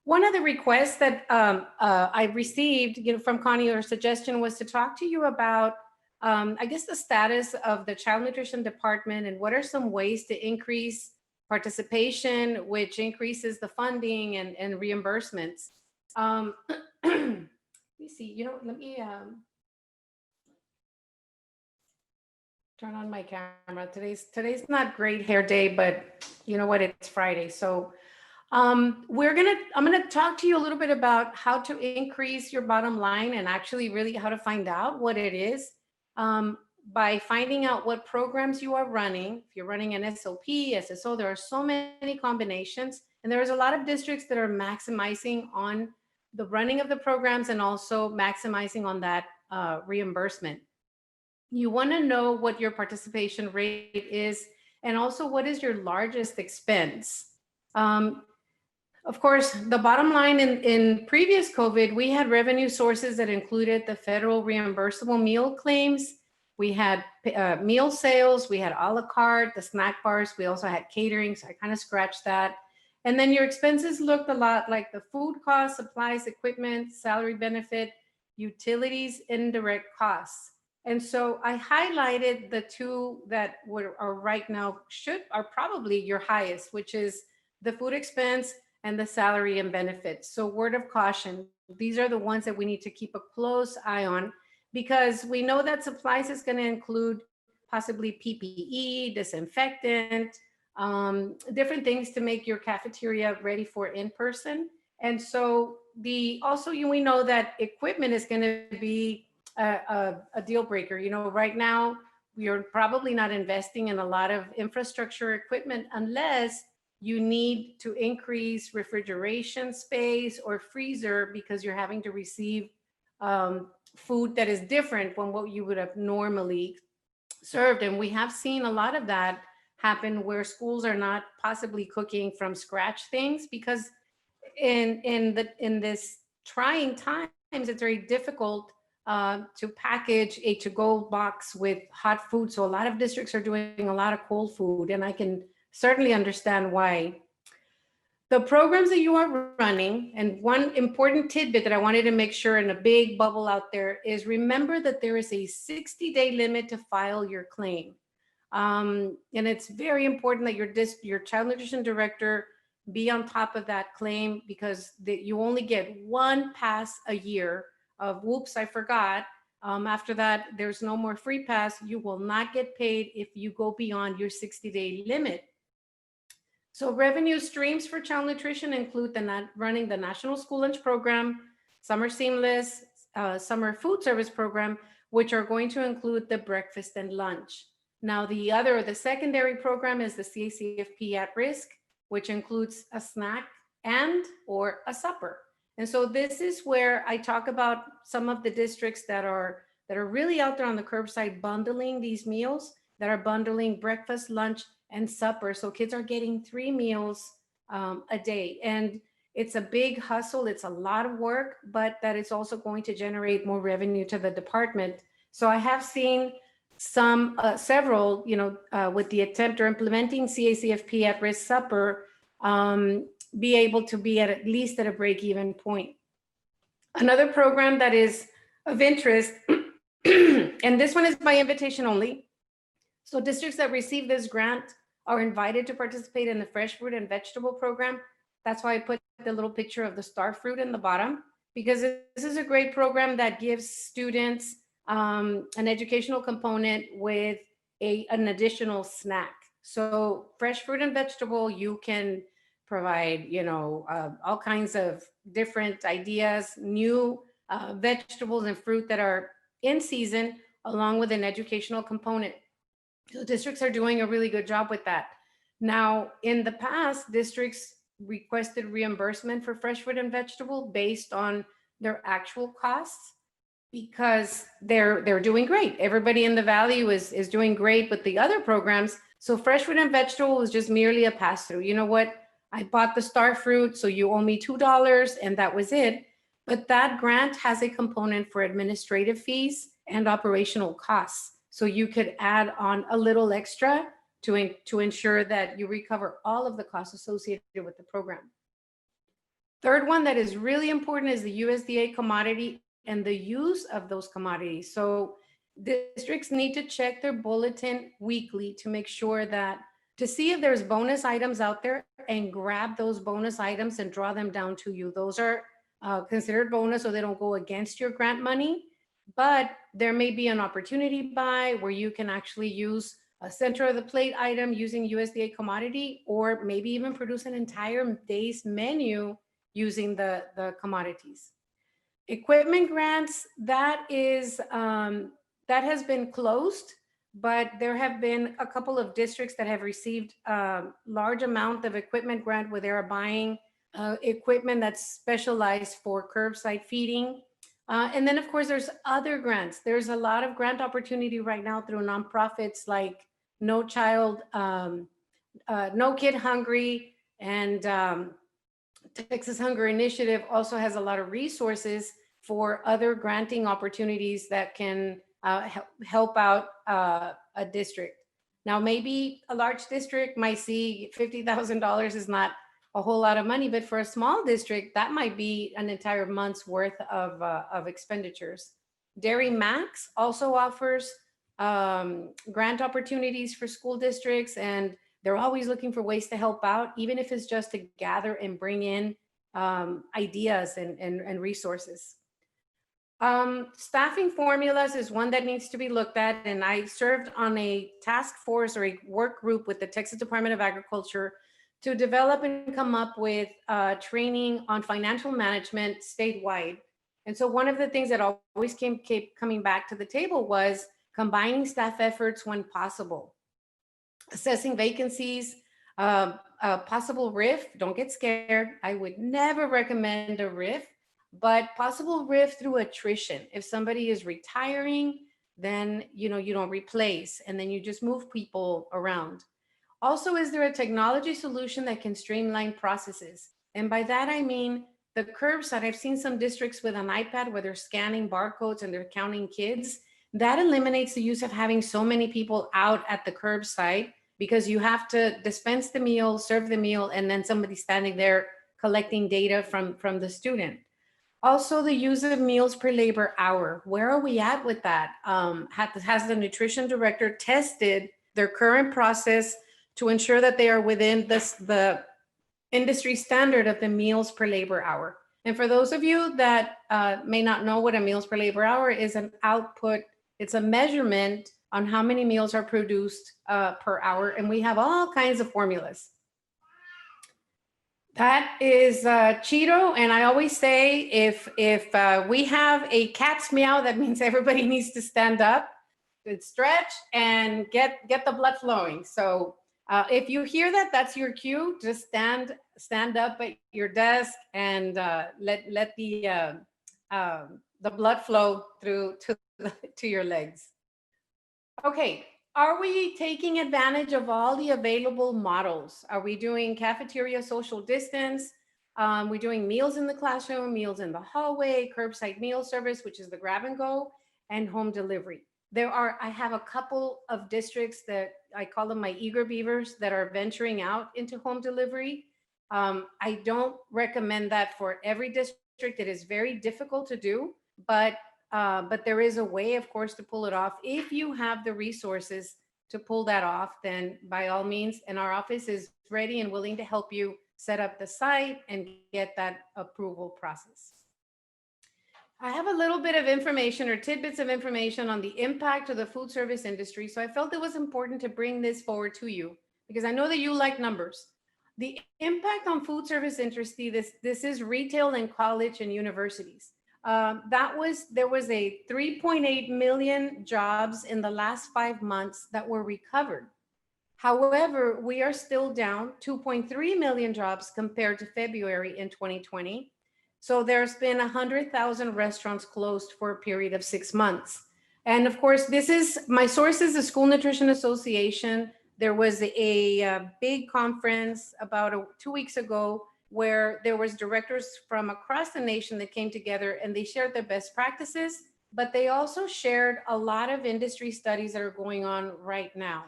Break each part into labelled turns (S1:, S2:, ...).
S1: One of the requests that I received, from Connie, or suggestion, was to talk to you about, I guess, the status of the child nutrition department and what are some ways to increase participation, which increases the funding and reimbursements. Let me see. Let me turn on my camera. Today's not great hair day, but you know what? It's Friday, so I'm gonna talk to you a little bit about how to increase your bottom line, and actually really how to find out what it is, um, by finding out what programs you are running. If you're running an SOP, SSO, there are so many combinations, and there's a lot of districts that are maximizing on the running of the programs and also maximizing on that reimbursement. You want to know what your participation rate is, and also what is your largest expense. Um, of course, the bottom line, in previous COVID, we had revenue sources that included the federal reimbursable meal claims. We had meal sales, we had a la carte, the snack bars, we also had catering, so I kind of scratched that. And then your expenses looked a lot like the food costs, supplies, equipment, salary benefit, utilities, indirect costs. And so I highlighted the two that are right now are probably your highest, which is the food expense and the salary and benefits. So word of caution, these are the ones that we need to keep a close eye on, because we know that supplies is going to include possibly PPE, disinfectant, different things to make your cafeteria ready for in-person. And so we know that equipment is going to be a deal breaker. Right now, you're probably not investing in a lot of infrastructure equipment unless you need to increase refrigeration space or freezer because you're having to receive food that is different from what you would have normally served. And we have seen a lot of that happen where schools are not possibly cooking from scratch things, because in this trying times, it's very difficult to package a to-go box with hot food. So a lot of districts are doing a lot of cold food, and I can certainly understand why. The programs that you are running, and one important tidbit that I wanted to make sure, in a big bubble out there, is remember that there is a 60-day limit to file your claim. And it's very important that your child nutrition director be on top of that claim, because you only get one pass a year of whoops, I forgot. After that, there's no more free pass. You will not get paid if you go beyond your 60-day limit. So revenue streams for child nutrition include running the National School Lunch Program, Summer Seamless, Summer Food Service Program, which are going to include the breakfast and lunch. Now, the secondary program is the CACFP at risk, which includes a snack and or a supper. And so this is where I talk about some of the districts that are really out there on the curbside bundling these meals, that are bundling breakfast, lunch, and supper. So kids are getting 3 meals a day. And it's a big hustle. It's a lot of work, but that is also going to generate more revenue to the department. So I have seen several, with the attempt or implementing CACFP at risk supper, be able to be at least at a break-even point. Another program that is of interest, and this one is by invitation only. So districts that receive this grant are invited to participate in the fresh fruit and vegetable program. That's why I put the little picture of the star fruit in the bottom, because this is a great program that gives students an educational component with an additional snack. So fresh fruit and vegetable, you can provide, all kinds of different ideas, new vegetables and fruit that are in season, along with an educational component. So districts are doing a really good job with that. Now, in the past, districts requested reimbursement for fresh fruit and vegetable based on their actual costs, because they're doing great. Everybody in the valley is doing great with the other programs. So fresh fruit and vegetable was just merely a pass through. You know what? I bought the star fruit, so you owe me $2, and that was it. But that grant has a component for administrative fees and operational costs. So you could add on a little extra to ensure that you recover all of the costs associated with the program. Third one that is really important is the USDA commodity and the use of those commodities. So districts need to check their bulletin weekly to make sure that to see if there's bonus items out there and grab those bonus items and draw them down to you. Those are considered bonus so they don't go against your grant money. But there may be an opportunity buy where you can actually use a center of the plate item using USDA commodity, or maybe even produce an entire day's menu using the commodities. Equipment grants, that has been closed, but there have been a couple of districts that have received a large amount of equipment grant where they are buying equipment that's specialized for curbside feeding. And then, of course, there's other grants. There's a lot of grant opportunity right now through nonprofits like No Child, No Kid Hungry, and Texas Hunger Initiative also has a lot of resources for other granting opportunities that can help out a district. Now, maybe a large district might see $50,000 is not a whole lot of money, but for a small district, that might be an entire month's worth of expenditures. Dairy Max also offers grant opportunities for school districts, and they're always looking for ways to help out, even if it's just to gather and bring in ideas and resources. Staffing formulas is one that needs to be looked at. And I served on a task force or a work group with the Texas Department of Agriculture to develop and come up with training on financial management statewide. And so one of the things that always kept coming back to the table was combining staff efforts when possible, assessing vacancies, possible RIF. Don't get scared. I would never recommend a RIF, but possible RIF through attrition. If somebody is retiring, then you don't replace, and then you just move people around. Also, is there a technology solution that can streamline processes? And by that I mean the curbside. I've seen some districts with an iPad where they're scanning barcodes and they're counting kids. That eliminates the use of having so many people out at the curbside, because you have to dispense the meal, serve the meal, and then somebody standing there collecting data from the student. Also, the use of meals per labor hour. Where are we at with that? Has the nutrition director tested their current process to ensure that they are within the industry standard of the meals per labor hour? And for those of you that may not know what a meals per labor hour is, an output, it's a measurement on how many meals are produced per hour. And we have all kinds of formulas. That is Cheeto. And I always say, if we have a cat's meow, that means everybody needs to stand up, stretch, and get the blood flowing. So if you hear that, that's your cue. Just stand up at your desk and let the blood flow through to your legs. Okay, are we taking advantage of all the available models? Are we doing cafeteria social distance? We're doing meals in the classroom, meals in the hallway, curbside meal service, which is the grab and go, and home delivery. I have a couple of districts that I call them my eager beavers that are venturing out into home delivery. I don't recommend that for every district. It is very difficult to do, but there is a way, of course, to pull it off. If you have the resources to pull that off, then by all means, and our office is ready and willing to help you set up the site and get that approval process. I have a little bit of information or tidbits of information on the impact of the food service industry. So I felt it was important to bring this forward to you because I know that you like numbers. The impact on food service industry, this is retail and college and universities. There was a 3.8 million jobs in the last 5 months that were recovered. However, we are still down 2.3 million jobs compared to February in 2020. So there's been 100,000 restaurants closed for a period of 6 months. And of course, this is my source is the School Nutrition Association. There was a big conference about 2 weeks ago where there was directors from across the nation that came together and they shared their best practices, but they also shared a lot of industry studies that are going on right now.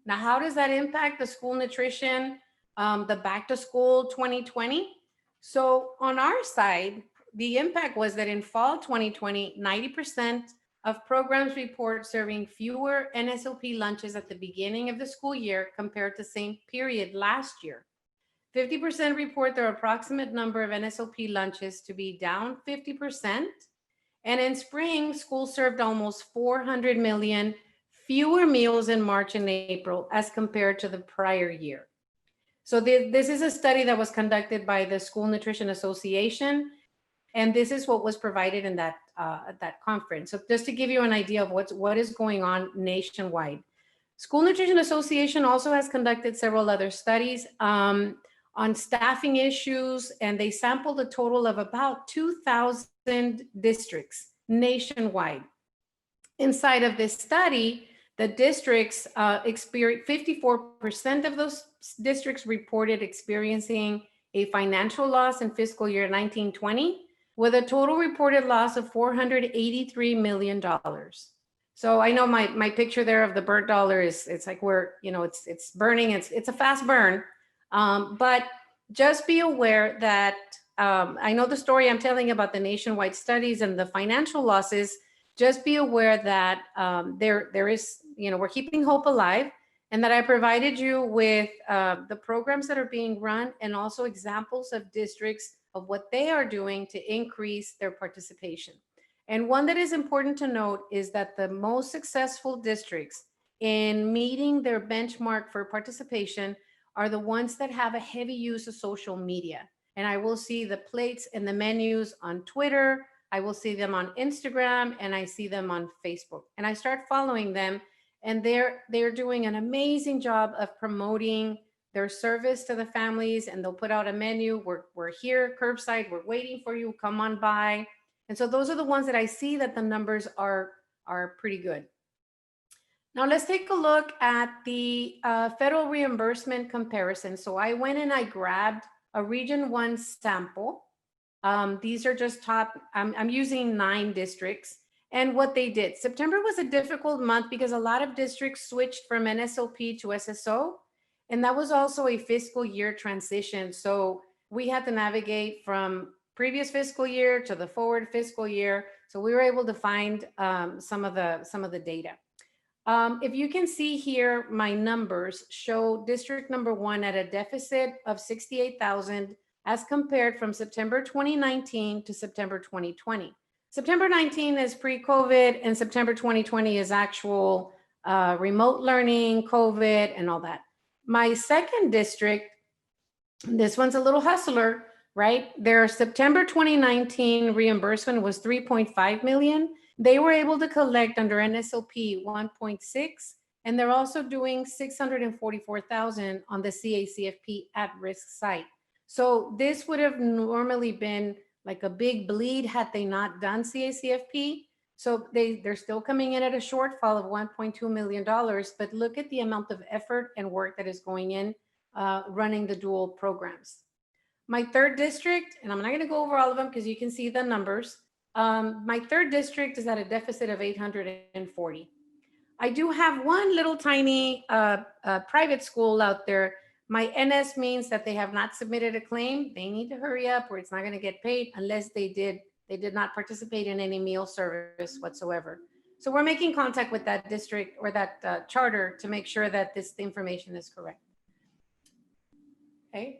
S1: Now, how does that impact the school nutrition, the back to school 2020? So on our side, the impact was that in fall 2020, 90% of programs report serving fewer NSOP lunches at the beginning of the school year compared to same period last year. 50% report their approximate number of NSOP lunches to be down 50%. And in spring, schools served almost 400 million fewer meals in March and April as compared to the prior year. So this is a study that was conducted by the School Nutrition Association, and this is what was provided in that at that conference. So just to give you an idea of what is going on nationwide. School Nutrition Association also has conducted several other studies on staffing issues, and they sampled a total of about 2,000 districts nationwide. Inside of this study, the districts experienced 54% of those districts reported experiencing a financial loss in fiscal year 1920, with a total reported loss of $483 million. So I know my picture there of the burnt dollar it's like we're, it's burning, it's a fast burn. But just be aware that I know the story I'm telling about the nationwide studies and the financial losses. Just be aware that there is, we're keeping hope alive, and that I provided you with the programs that are being run and also examples of districts of what they are doing to increase their participation. And one that is important to note is that the most successful districts in meeting their benchmark for participation are the ones that have a heavy use of social media. And I will see the plates and the menus on Twitter, I will see them on Instagram, and I see them on Facebook. And I start following them, and they're doing an amazing job of promoting their service to the families, and they'll put out a menu. We're here, curbside, we're waiting for you, come on by. And so those are the ones that I see that the numbers are pretty good. Now let's take a look at the federal reimbursement comparison. So I went and I grabbed a Region 1 sample. These are just top, I'm using 9 districts. And what they did, September was a difficult month because a lot of districts switched from NSOP to SSO. And that was also a fiscal year transition. So we had to navigate from previous fiscal year to the forward fiscal year. So we were able to find some of the data. If you can see here, my numbers show district number 1 at a deficit of 68,000 as compared from September 2019 to September 2020. September 19 is pre-COVID, and September 2020 is actual remote learning, COVID, and all that. My second district, this one's a little hustler, right? Their September 2019 reimbursement was 3.5 million. They were able to collect under NSOP 1.6, and they're also doing 644,000 on the CACFP at-risk site. So this would have normally been like a big bleed had they not done CACFP. So they're still coming in at a shortfall of $1.2 million, but look at the amount of effort and work that is going in running the dual programs. My third district, and I'm not going to go over all of them because you can see the numbers. My third district is at a deficit of 840. I do have one little tiny private school out there. My NS means that they have not submitted a claim. They need to hurry up or it's not going to get paid unless they did not participate in any meal service whatsoever. So we're making contact with that district or that charter to make sure that the information is correct. Okay.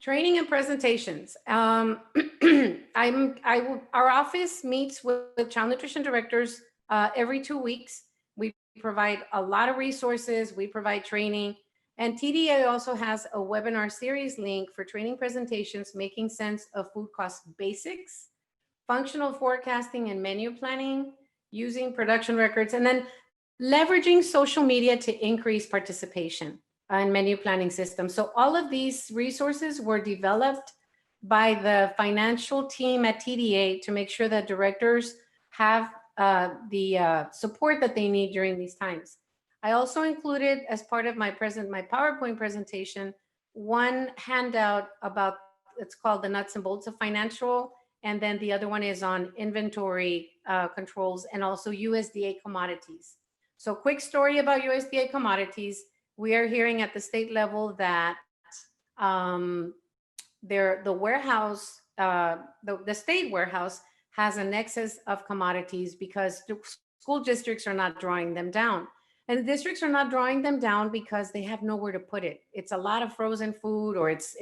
S1: Training and presentations. Our office meets with child nutrition directors every 2 weeks. We provide a lot of resources. We provide training. And TDA also has a webinar series link for training presentations, making sense of food cost basics, functional forecasting and menu planning, using production records, and then leveraging social media to increase participation and menu planning systems. So all of these resources were developed by the financial team at TDA to make sure that directors have the support that they need during these times. I also included as part of my PowerPoint presentation, one handout about, it's called the nuts and bolts of financial, and then the other one is on inventory controls and also USDA commodities. So quick story about USDA commodities. We are hearing at the state level that the warehouse, the state warehouse has an excess of commodities because the school districts are not drawing them down. And the districts are not drawing them down because they have nowhere to put it. It's a lot of frozen food, or it's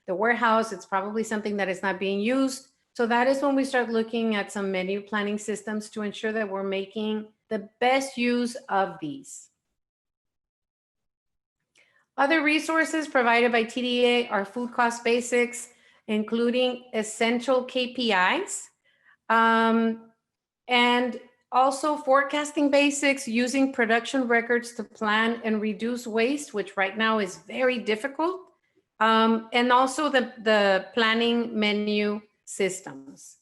S1: the warehouse. It's probably something that is not being used. So that is when we start looking at some menu planning systems to ensure that we're making the best use of these. Other resources provided by TDA are food cost basics, including essential KPIs, and also forecasting basics using production records to plan and reduce waste, which right now is very difficult, and also the planning menu systems.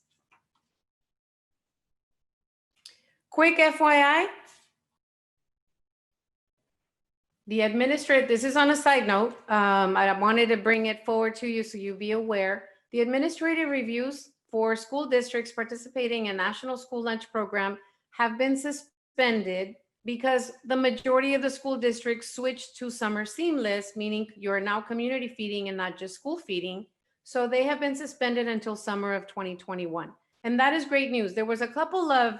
S1: Quick FYI, this is on a side note. I wanted to bring it forward to you so you be aware. The administrative reviews for school districts participating in National School Lunch Program have been suspended because the majority of the school districts switched to summer seamless, meaning you're now community feeding and not just school feeding. So they have been suspended until summer of 2021. And that is great news. There was a couple of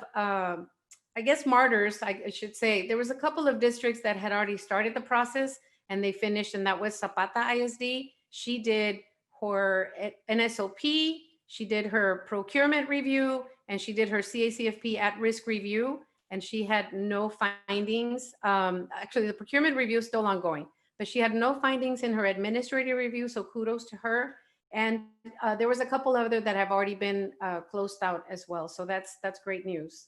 S1: I guess martyrs, I should say. There was a couple of districts that had already started the process and they finished, and that was Zapata ISD. She did her NSOP, she did her procurement review, and she did her CACFP at-risk review, and she had no findings. Actually, the procurement review is still ongoing, but she had no findings in her administrative review, so kudos to her. And there was a couple other that have already been closed out as well, so that's great news.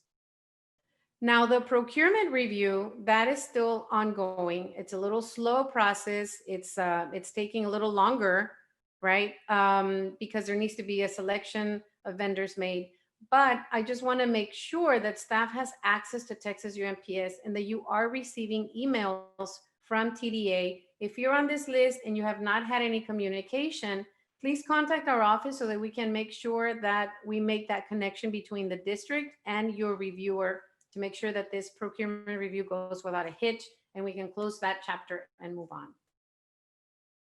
S1: Now, the procurement review, that is still ongoing. It's a little slow process. It's taking a little longer, right? Because there needs to be a selection of vendors made. But I just want to make sure that staff has access to Texas UMPS and that you are receiving emails from TDA. If you're on this list and you have not had any communication, please contact our office so that we can make sure that we make that connection between the district and your reviewer to make sure that this procurement review goes without a hitch and we can close that chapter and move on.